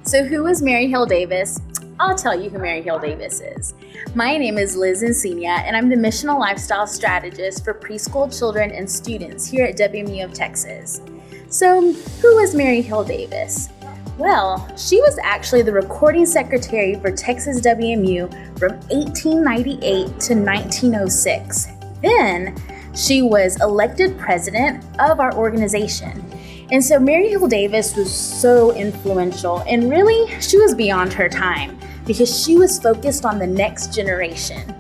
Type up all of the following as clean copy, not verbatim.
So who is Mary Hill Davis? I'll tell you who Mary Hill Davis is. My name is Liz Encina, and I'm the Missional Lifestyle Strategist for preschool children and students here at WMU of Texas. So who is Mary Hill Davis? Well, she was actually the recording secretary for Texas WMU from 1898 to 1906. Then she was elected president of our organization. And so Mary Hill Davis was so influential, and really she was beyond her time because she was focused on the next generation.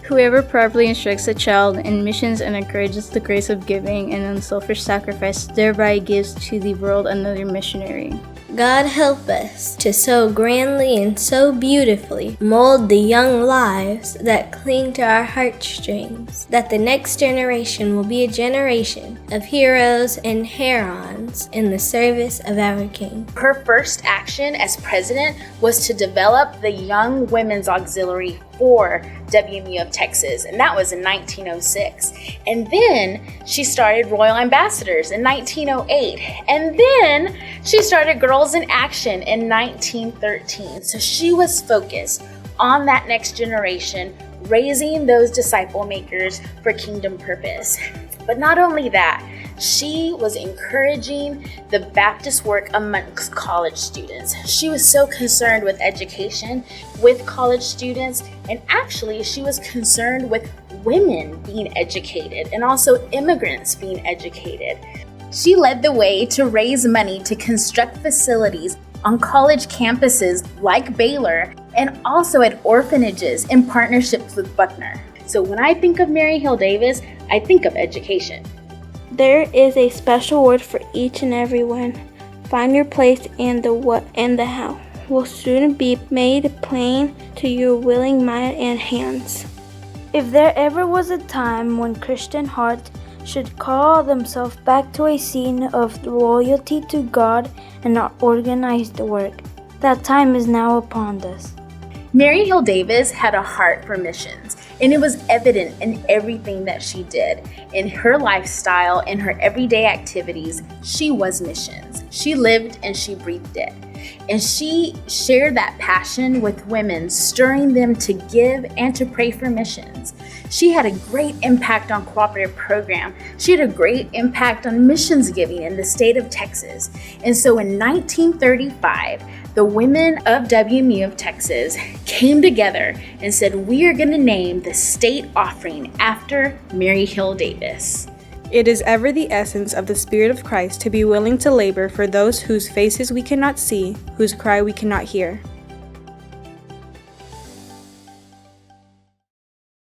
Whoever properly instructs a child in missions and encourages the grace of giving and unselfish sacrifice thereby gives to the world another missionary. God help us to so grandly and so beautifully mold the young lives that cling to our heartstrings, that the next generation will be a generation of heroes and herons in the service of our King. Her first action as president was to develop the Young Women's Auxiliary for WMU of Texas, and that was in 1906. And then she started Royal Ambassadors in 1908, and then she started Girls in Action in 1913. So she was focused on that next generation, raising those disciple makers for kingdom purpose. But not only that, she was encouraging the Baptist work amongst college students. She was so concerned with education with college students, and actually she was concerned with women being educated and also immigrants being educated. She led the way to raise money to construct facilities on college campuses like Baylor and also at orphanages in partnerships with Buckner. So when I think of Mary Hill Davis, I think of education. There is a special word for each and every one. Find your place and the what and the how will soon be made plain to your willing mind and hands. If there ever was a time when Christian hearts should call themselves back to a scene of loyalty to God and not organized work, that time is now upon us. Mary Hill Davis had a heart for missions, and it was evident in everything that she did. In her lifestyle, in her everyday activities, she was missions. She lived and she breathed it. And she shared that passion with women, stirring them to give and to pray for missions. She had a great impact on cooperative program. She had a great impact on missions giving in the state of Texas. And so in 1935, the women of WMU of Texas came together and said, we are going to name the state offering after Mary Hill Davis. It is ever the essence of the Spirit of Christ to be willing to labor for those whose faces we cannot see, whose cry we cannot hear.